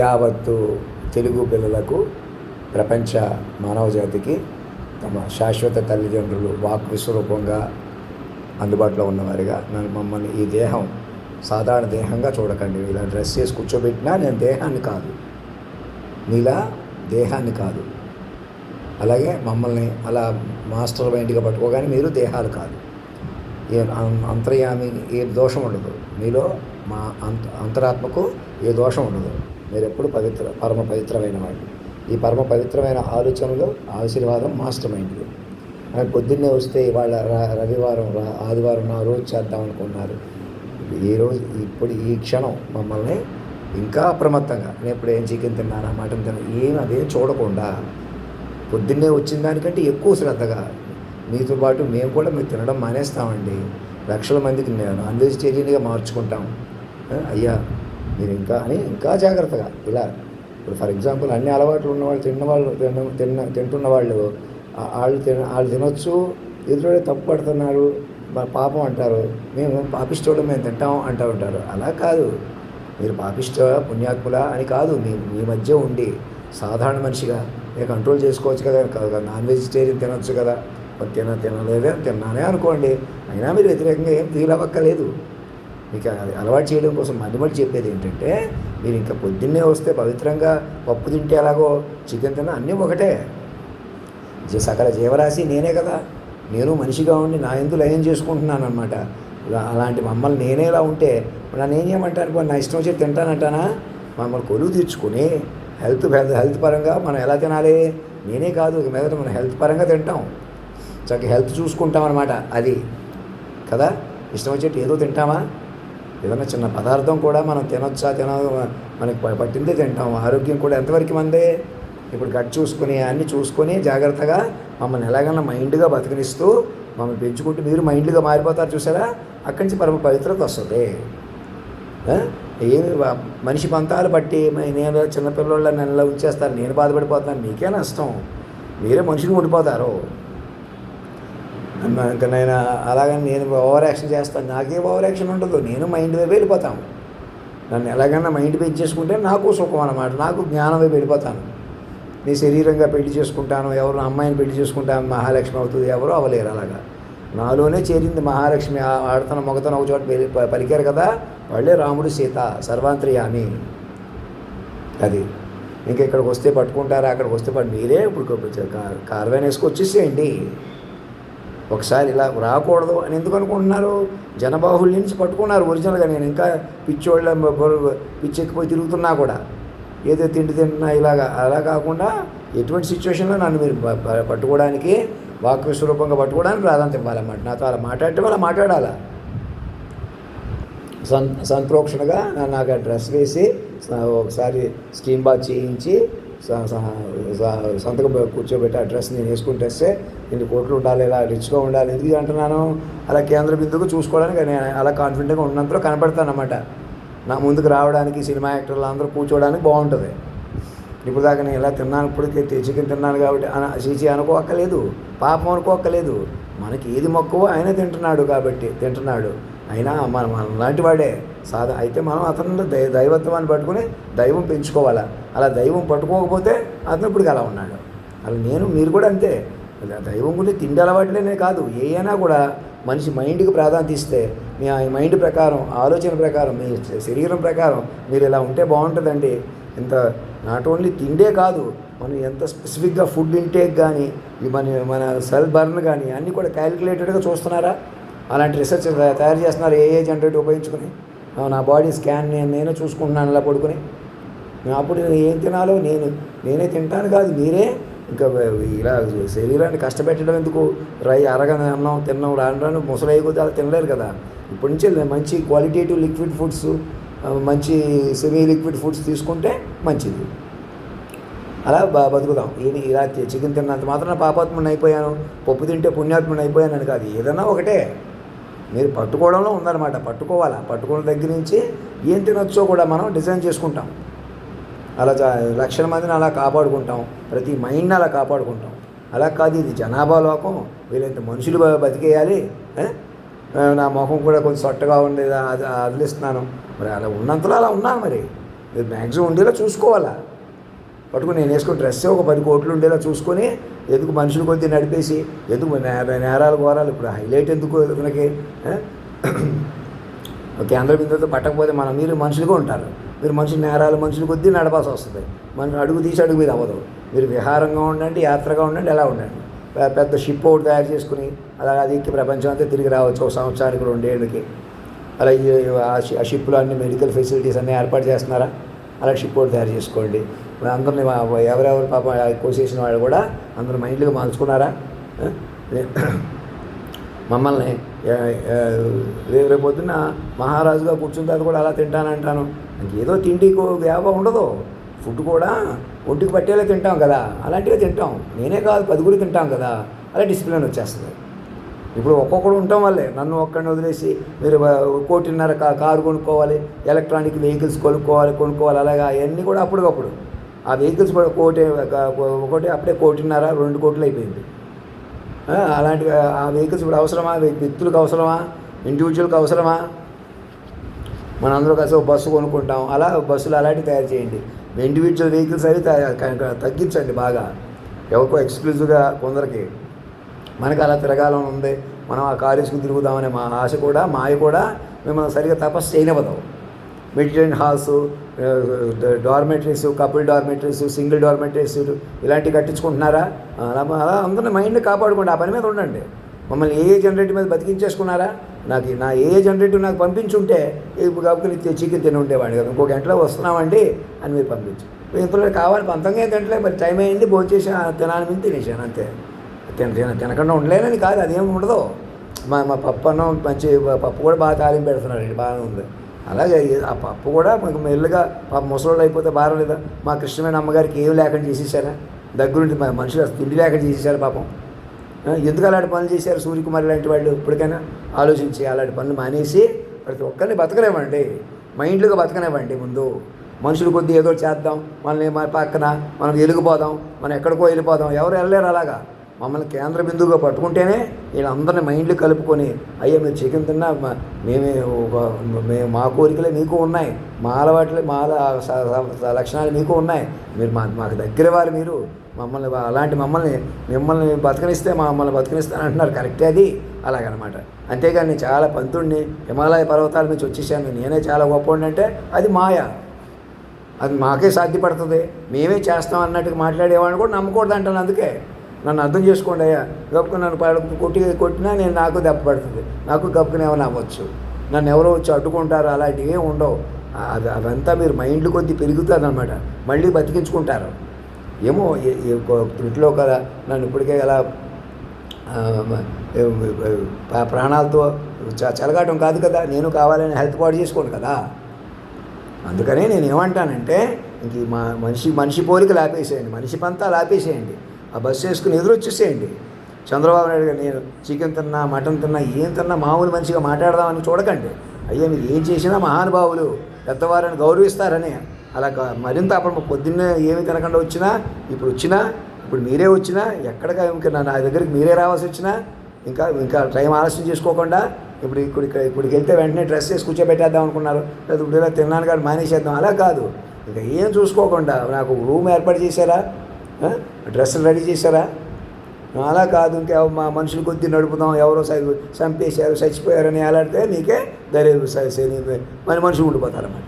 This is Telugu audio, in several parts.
యావత్తు తెలుగు పిల్లలకు, ప్రపంచ మానవ జాతికి తమ శాశ్వత తల్లిదండ్రులు వాక్ విశ్వరూపంగా అందుబాటులో ఉన్నవారిగా మమ్మల్ని ఈ దేహం సాధారణ దేహంగా చూడకండి. ఇలా డ్రెస్ చేసి కూర్చోబెట్టినా నేను దేహాన్ని కాదు, నీలా దేహాన్ని కాదు. అలాగే మమ్మల్ని అలా మాస్టర్ మైండ్గా పట్టుకోగానే మీరు దేహాలు కాదు. ఏ అంతర్యామి ఏ దోషం ఉండదు మీలో, మా అంతరాత్మకు ఏ దోషం ఉండదు. మీరు ఎప్పుడు పరమ పవిత్రమైన వాడు. ఈ పరమ పవిత్రమైన ఆలోచనలు, ఆశీర్వాదం మాస్టర్ మైండ్లు. పొద్దున్నే వస్తే ఇవాళ రవివారం ఆదివారం నా రోజు చేద్దాం అనుకున్నారు. ఇప్పుడు ఈ క్షణం మమ్మల్ని ఇంకా అప్రమత్తంగా, నేను ఇప్పుడు ఏం చికెన్ తిన్నానా, మటన్ తిన్నా, అదేం చూడకుండా పొద్దున్నే వచ్చిన దానికంటే ఎక్కువ శ్రద్ధగా మీతో పాటు మేము కూడా మీరు తినడం మానేస్తామండి. లక్షల మందికి నేను నాన్ వెజిటేరియన్గా మార్చుకుంటాం. అయ్యా మీరు ఇంకా జాగ్రత్తగా ఇలా. ఇప్పుడు ఫర్ ఎగ్జాంపుల్ అన్ని అలవాట్లు ఉన్నవాళ్ళు తింటున్న వాళ్ళు వాళ్ళు తినొచ్చు, ఎదురుడే తప్పు పడుతున్నారు, పాపం అంటారు. మేము పాపిష్టోళ్ళు మేము తింటాం అంటూ ఉంటారు. అలా కాదు, మీరు పాపిష్ట పుణ్యాత్ముల అని కాదు, మీ మధ్య ఉండి సాధారణ మనిషిగా మీరు కంట్రోల్ చేసుకోవచ్చు కదా. నాన్ వెజిటేరియన్ తినొచ్చు కదా, తినలేదే తిన్నానే అనుకోండి, అయినా మీరు వ్యతిరేకంగా ఏం ఫీల్ అవ్వక్కలేదు. మీకు అలవాటు చేయడం కోసం మళ్ళీ చెప్పేది ఏంటంటే, మీరు ఇంకా పొద్దున్నే వస్తే పవిత్రంగా పప్పు తింటే ఎలాగో చికెన్ తిన్నా అన్నీ ఒకటే. సకల జీవరాశి నేనే కదా, నేను మనిషిగా ఉండి నా ఎందుకు లయం చేసుకుంటున్నాను అనమాట. అలాంటి మమ్మల్ని నేనే ఇలా ఉంటే నన్ను ఏం చేయమంటాను? నా ఇష్టం వచ్చి తింటానంటానా? మమ్మల్ని కొలువు తీర్చుకుని హెల్త్ పరంగా మనం ఎలా తినాలి, నేనే కాదు ఇక మీదట మనం హెల్త్ పరంగా తింటాం, చక్కగా హెల్త్ చూసుకుంటాం అనమాట. అది కదా, ఇష్టం వచ్చేట్టు ఏదో తింటామా? ఏదైనా చిన్న పదార్థం కూడా మనం తినొచ్చా మనకి పట్టిందే తింటాం. ఆరోగ్యం కూడా ఎంతవరకు మందే. ఇప్పుడు గట్ చూసుకుని అన్నీ చూసుకొని జాగ్రత్తగా మమ్మల్ని ఎలాగైనా మైండ్గా బతికినిస్తూ మమ్మల్ని పెంచుకుంటూ మీరు మైండ్గా మారిపోతారు. చూసారా, అక్కడి నుంచి పరమ పవిత్రత వస్తుంది. ఏమి మనిషి పంతాలు బట్టి నేను చిన్నపిల్లల నెలలో ఉంచేస్తాను, నేను బాధపడిపోతాను, మీకే నష్టం, మీరే మనుషులు ఉండిపోతారు. ఇంకా నేను అలాగని నేను ఓవర్ యాక్షన్ చేస్తాను, నాకేం ఓవర్ యాక్షన్ ఉండదు, నేను మైండ్ వైపు వెళ్ళిపోతాను. నన్ను ఎలాగైనా మైండ్ పెంచేసుకుంటే నాకు సుఖం అన్నమాట, నాకు జ్ఞానం వైపు వెళ్ళిపోతాను. నీ శరీరంగా పెళ్లి చేసుకుంటాను, ఎవరు అమ్మాయిని పెళ్లి చేసుకుంటాను మహాలక్ష్మి అవుతుంది, ఎవరో అవ్వలేరు. అలాగా నాలోనే చేరింది మహాలక్ష్మి. ఆడతన మొగతన ఒక చోట పలికారు కదా, వాళ్ళే రాముడు సీత సర్వాంతర్యామి. అది ఇంకా ఇక్కడికి వస్తే పట్టుకుంటారా, అక్కడికి వస్తే మీరే ఇప్పుడు కార్వాన్ వేసుకు వచ్చేసేయండి. ఒకసారి ఇలా రాకూడదు అని ఎందుకు అనుకుంటున్నారు? జనబాహుళ్యం నుంచి పట్టుకున్నారు ఒరిజినల్గా. నేను ఇంకా పిచ్చోళ్ళ పిచ్చెక్కిపోయి తిరుగుతున్నా కూడా ఏదో తిండి తింటున్నా ఇలాగా. అలా కాకుండా ఎటువంటి సిచ్యువేషన్లో నన్ను మీరు పట్టుకోవడానికి, వాక్ విశ్వరూపంగా పట్టుకోవడానికి ప్రాధాన్యత ఇవ్వాలన్నమాట. నాతో అలా మాట్లాడితే అలా మాట్లాడాలా. సంప్రోక్షణగా నాకు ఆ డ్రెస్ వేసి ఒకసారి స్టీమ్ బాత్ చేయించి సంతకం కూర్చోబెట్టి ఆ డ్రెస్ నేను వేసుకుంటేస్తే ఇన్ని కోట్లు ఉండాలి, ఇలా రిచ్గా ఉండాలి. ఎందుకు అంటున్నాను? అలా కేంద్ర బిందుకు చూసుకోవడానికి నేను అలా కాన్ఫిడెంట్గా ఉన్నంతలో కనపడతాను అన్నమాట. నా ముందుకు రావడానికి సినిమా యాక్టర్లు అందరూ కూర్చోవడానికి బాగుంటుంది. ఇప్పుడు దాకా నేను ఇలా తిన్నాను, ఇప్పటికే చికెన్ తిన్నాను కాబట్టి చీచి అనుకోక్కలేదు, పాపం అనుకోక్కలేదు. మనకి ఏది మొక్కవో ఆయన తింటున్నాడు కాబట్టి తింటున్నాడు. అయినా మనం లాంటి వాడే అయితే మనం అతను దైవత్వాన్ని పట్టుకుని దైవం పెంచుకోవాలా. అలా దైవం పట్టుకోకపోతే అతను ఇప్పటికి అలా ఉన్నాడు. అలా మీరు కూడా అంతే. దైవం గురించి తిండి అలవాట్లేనే కాదు, ఏమైనా కూడా మనిషి మైండ్కి ప్రాధాన్యత ఇస్తే, మీ మైండ్ ప్రకారం, ఆలోచన ప్రకారం, మీ శరీరం ప్రకారం మీరు ఇలా ఉంటే బాగుంటుందండి. ఇంత నాట్ ఓన్లీ తిండే కాదు, మనం ఎంత స్పెసిఫిక్గా ఫుడ్ ఇంటేక్ కానీ మన సెల్ బర్న్ కానీ అన్నీ కూడా క్యాలిక్యులేటెడ్గా చూస్తున్నారా? అలాంటి రీసెర్చ్ తయారు చేస్తున్నారు ఏఏ జనరేటర్ ఉపయోగించుకుని. నా బాడీ స్కాన్ నేనే చూసుకుంటున్నాను ఇలా పడుకుని. అప్పుడు ఏం తినాలో నేనే తింటాను కాదు, మీరే ఇంకా ఇలా శరీరాన్ని కష్టపెట్టడం ఎందుకు? అరగని అన్నం తిన్నాం రాను ముసలయ్య కొద్ది అలా తినలేరు కదా. ఇప్పటి నుంచి మంచి క్వాలిటేటివ్ లిక్విడ్ ఫుడ్స్, మంచి సెమీ లిక్విడ్ ఫుడ్స్ తీసుకుంటే మంచిది. అలా బతుకుదాం. ఇలా చికెన్ తిన్నంత మాత్రం పాపాత్ముడిని అయిపోయాను, పప్పు తింటే పుణ్యాత్ముడిని అయిపోయాను అని కాదు. ఏదన్నా ఒకటే, మీరు పట్టుకోవడంలో ఉందన్నమాట. పట్టుకున్న దగ్గర నుంచి ఏం తినొచ్చో కూడా మనం డిజైన్ చేసుకుంటాం. అలా లక్షల మందిని అలా కాపాడుకుంటాం, ప్రతి మైండ్ని అలా కాపాడుకుంటాం. అలా కాదు, ఇది జనాభా లోకం, వీళ్ళంత మనుషులు బతికేయాలి, నా ముఖం కూడా కొంచెం సొట్టగా ఉండేది అది వదిలిస్తున్నాను. మరి అలా ఉన్నంతలో అలా ఉన్నాను. మరి మీరు మ్యాక్సిమం ఉండేలా చూసుకోవాలా. పట్టుకుని నేను వేసుకుని డ్రెస్ ఒక 10 కోట్లు ఉండేలా చూసుకొని ఎందుకు మనుషులు కొద్దీ నడిపేసి ఎందుకు నేరాలు ఘోరాలు ఇప్పుడు హైలైట్ ఎందుకు మనకి కేంద్ర బిందువుతో పట్టకపోతే మీరు మనుషులుగా ఉంటారు. మీరు నేరాలు మనుషులు కొద్దీ నడపాల్సి వస్తుంది. మన అడుగు తీసి అడుగు మీద అవ్వదు. మీరు విహారంగా ఉండండి, యాత్రగా ఉండండి, ఎలా ఉండండి. పెద్ద షిప్ ఒకటి తయారు చేసుకుని అలా అది ప్రపంచం అంతా తిరిగి రావచ్చు ఒక సంవత్సరానికి 2 ఏళ్ళకి. అలా ఆ షిప్లో అన్ని మెడికల్ ఫెసిలిటీస్ అన్నీ ఏర్పాటు చేస్తున్నారా? అలా షిప్ ఒకటి తయారు చేసుకోండి. అందరినీ ఎవరెవరు పాపం ఎక్కువ చేసిన వాళ్ళు కూడా అందరూ మైండ్లుగా మార్చుకున్నారా? మమ్మల్ని రేపు పొద్దున్న మహారాజుగా కూర్చున్న తర్వాత కూడా అలా తింటానంటాను. ఏదో తిండికి వ్యాపం ఉండదు. ఫుడ్ కూడా ఒంటికి పట్టేలా తింటాం కదా, అలాంటివే తింటాం. నేనే కాదు 10 తింటాం కదా, అలా డిసిప్లిన్ వచ్చేస్తుంది. ఇప్పుడు ఒక్కొక్కడు ఉండటం వల్లే నన్ను ఒక్కడిని వదిలేసి మీరు 1.5 కోటి కారు కొనుక్కోవాలి, ఎలక్ట్రానిక్ వెహికల్స్ కొనుక్కోవాలి అలాగా అవన్నీ కూడా అప్పటికప్పుడు. ఆ వెహికల్స్ కూడా ఒకటి అప్పుడే 1.5 కోటి 2 కోట్లు అయిపోయింది. అలాంటివి ఆ వెహికల్స్ ఇప్పుడు అవసరమా? వ్యక్తులకు అవసరమా? ఇండివిజువల్కి అవసరమా? మనందరూ కలిసి ఒక బస్సు కొనుక్కుంటాం. అలా బస్సులు అలాంటివి తయారు చేయండి. ఇండివిజువల్ వెహికల్స్ అవి తగ్గించండి బాగా. ఎవరికో ఎక్స్క్లూజివ్గా కొందరికి. మనకి అలా తిరగాలని ఉంది, మనం ఆ కారు వేసుకుని తిరుగుదామనే మా ఆశ కూడా మాయ కూడా మిమ్మల్ని సరిగ్గా తపస్సు చేయనివ్వదాం. Meditation halls, dormitories, couple dormitories, single dormitories ఇలాంటివి కట్టించుకుంటున్నారా? అలా అందరినీ మైండ్ని కాపాడుకోండి. ఆ పని మీద ఉండండి. మమ్మల్ని ఏ జనరేటర్ మీద బతికించేసుకున్నారా? నా ఏ జనరేటర్ నాకు పంపించుంటే కాబట్టి చికెన్ తిని ఉండేవాడిని కదా. ఇంకో గంటలో వస్తున్నామండి అని మీరు పంపించు. ఇంతలో కావాలి పంతంగా తింటలే, మరి టైం అయింది, భోంచేసి తినాలని మీద తినేసాను అంతే. తినకుండా ఉండలేనని కాదు, అదేమి ఉండదు. మా పప్పు అన్నం మంచి పప్పు కూడా బాగా తాలింపు పెడుతున్నాడు, బాగానే ఉంది. అలాగే ఆ పప్పు కూడా మనకు మెల్లుగా ముసలోళ్ళు అయిపోతే భారం లేదా? మా కృష్ణమైన అమ్మగారికి ఏం లేకుండా చేసేసారా? దగ్గరుండి మనుషులు తిండి లేకుండా చేసేసారు పాపం. ఎందుకు అలాంటి పనులు చేశారు సూర్యకుమార్ లాంటి వాళ్ళు? ఇప్పటికైనా ఆలోచించి అలాంటి పనులు మానేసి ప్రతి ఒక్కరిని బతకనివ్వండి, మైండ్లుగా బతకనివ్వండి. ముందు మనుషులు కొద్ది ఏదో చేద్దాం, మనల్ని మన పక్కన మనం వెలిగిపోదాం, మనం ఎక్కడికో వెళ్ళిపోదాం. ఎవరు వెళ్ళలేరు అలాగా. మమ్మల్ని కేంద్ర బిందువుగా పట్టుకుంటేనే వీళ్ళందరినీ మైండ్లు కలుపుకొని అయ్యో మీరు చికెన్ తిన్నా మేము మా కోరికలే మీకు ఉన్నాయి, మా అలవాట్లే మా లక్షణాలు మీకు ఉన్నాయి, మీరు మాకు దగ్గర వారు, మీరు మిమ్మల్ని బతకనిస్తే మమ్మల్ని బతకనిస్తాను అంటున్నారు. కరెక్టే అది, అలాగనమాట. అంతేగాని నేను చాలా పంతుడిని, హిమాలయ పర్వతాల నుంచి వచ్చేసాను, నేనే చాలా గొప్పవాడిని అంటే అది మాయ. అది మాకే సాధ్యపడుతుంది, మేమే చేస్తాం అన్నట్టుగా మాట్లాడేవాడిని కూడా నమ్మకూడదు అంటాను. అందుకే నన్ను అర్థం చేసుకోండి అయ్యా. గప్పుకు నన్ను కొట్టినా నేను నాకు దెబ్బ పడుతుంది, నాకు గప్పుకుని ఏమైనా అవ్వచ్చు, నన్ను ఎవరో వచ్చి అడ్డుకుంటారు, అలాంటివి ఏమి ఉండవు. అదంతా మీరు మైండ్లు కొద్ది పెరుగుతుంది అనమాట, మళ్ళీ బతికించుకుంటారు. ఏమో ఇంట్లో కదా నన్ను ఇప్పటికే అలా ప్రాణాలతో చెలగాటం కాదు కదా, నేను కావాలని హెల్త్ పాడు చేసుకోను కదా. అందుకనే నేను ఏమంటానంటే ఇంక మనిషి పోలికలు ఆపేసేయండి, మనిషి పంతాలు ఆపేసేయండి. ఆ బస్సు వేసుకుని ఎదురొచ్చేసేయండి. చంద్రబాబు నాయుడు గారు నేను చికెన్ తిన్నా, మటన్ తిన్నా, ఏం తిన్నా మామూలు మంచిగా మాట్లాడదామని చూడకండి. అయ్యా మీరు ఏం చేసినా మహానుభావులు పెద్దవారిని గౌరవిస్తారని అలా మరింత అప్పుడు పొద్దున్నే ఏమి తినకుండా ఇప్పుడు మీరే వచ్చినా ఎక్కడికి ఇంకా నా దగ్గరికి మీరే రావాల్సి వచ్చినా ఇంకా టైం ఆలస్యం చేసుకోకుండా ఇక్కడికి వెళ్తే వెంటనే డ్రెస్ వేసి కూర్చోబెట్టేద్దాం అనుకున్నారు, లేదా ఇప్పుడు తిన్నాను కానీ మానేసేద్దాం, అలా కాదు. ఇంకా ఏం చూసుకోకుండా నాకు రూమ్ ఏర్పాటు చేశారా, డ్రెస్సులు రెడీ చేశారా? అలా కాదు, ఇంకా మా మనుషులు కొద్ది నడుపుదాం, ఎవరో చంపేశారు చచ్చిపోయారని అలాడితే మీకే మరి మనుషులు ఉండిపోతారన్నమాట.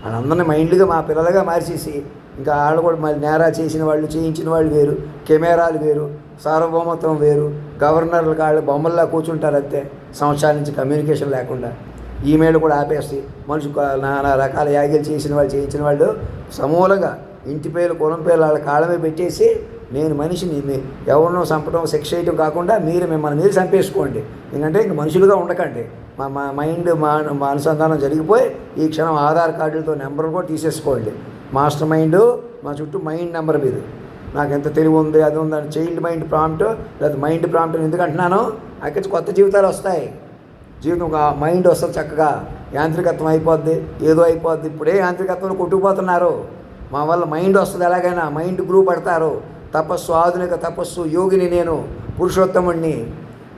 వాళ్ళందరినీ మైండ్లుగా మా పిల్లలుగా మార్చేసి ఇంకా వాళ్ళు కూడా మళ్ళీ నేరా చేసిన వాళ్ళు చేయించిన వాళ్ళు వేరు, కెమెరాలు వేరు, సార్వభౌమత్వం వేరు, గవర్నర్లు కాళ్ళు బొమ్మల్లా కూర్చుంటారు అంతే. సంవత్సరాల నుంచి కమ్యూనికేషన్ లేకుండా ఈమెయిల్ కూడా ఆపేసి నానా రకాల యాగలు చేసిన వాళ్ళు చేయించిన వాళ్ళు సమూలంగా ఇంటి పేరు కులం పేర్లు వాళ్ళ కాళ్ళమే పెట్టేసి నేను మనిషిని ఎవరినో చంపడం సెక్స్ చేయడం కాకుండా మిమ్మల్ని మీరు చంపేసుకోండి. ఎందుకంటే ఇంక మనుషులుగా ఉండకండి. మా మైండ్ మా అనుసంధానం జరిగిపోయి ఈ క్షణం ఆధార్ కార్డులతో నెంబర్ కూడా తీసేసుకోండి. మాస్టర్ మైండ్ మా చుట్టూ మైండ్ నెంబర్ మీద నాకు ఎంత తెలివి ఉంది అది ఉందని చైల్డ్ మైండ్ ప్రాంప్ట్ లేదా మైండ్ ప్రాంప్ట్ ఎందుకు అంటున్నానో అక్కడి నుంచి కొత్త జీవితాలు వస్తాయి. జీవితం ఒక మైండ్ వస్తుంది చక్కగా, యాంత్రికత్వం అయిపోద్ది, ఏదో అయిపోద్ది. ఇప్పుడే యాంత్రికత్వంలో కొట్టుకుపోతున్నారు. మా వల్ల మైండ్ వస్తుంది, ఎలాగైనా మైండ్ గ్రూ పడతారు. తపస్సు, ఆధునిక తపస్సు, యోగిని నేను, పురుషోత్తముడిని.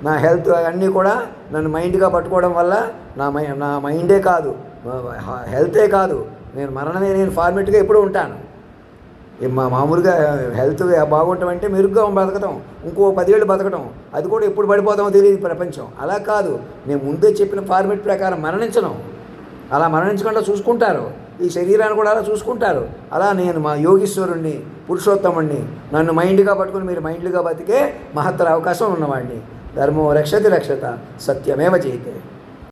నా హెల్త్ అన్నీ కూడా నన్ను మైండ్గా పట్టుకోవడం వల్ల నా మైండే కాదు హెల్తే కాదు, నేను మరణమే నేను ఫార్మేట్గా ఎప్పుడూ ఉంటాను. మామూలుగా హెల్త్ బాగుంటాం అంటే మెరుగ్గా బతకటం, ఇంకో 10 ఏళ్ళు బతకటం, అది కూడా ఎప్పుడు పడిపోతామో తెలియదు ప్రపంచం. అలా కాదు, నేను ముందే చెప్పిన ఫార్మేట్ ప్రకారం మరణించను. అలా మరణించకుండా చూసుకుంటారు, ఈ శరీరాన్ని కూడా అలా చూసుకుంటారు. అలా నేను మా యోగీశ్వరుణ్ణి, పురుషోత్తముణ్ణి, నన్ను మైండ్గా పట్టుకుని మీరు మైండ్గా బతికే మహత్తర అవకాశం ఉన్నవాడిని. ధర్మో రక్షతి రక్షత, సత్యమేవ జయతే.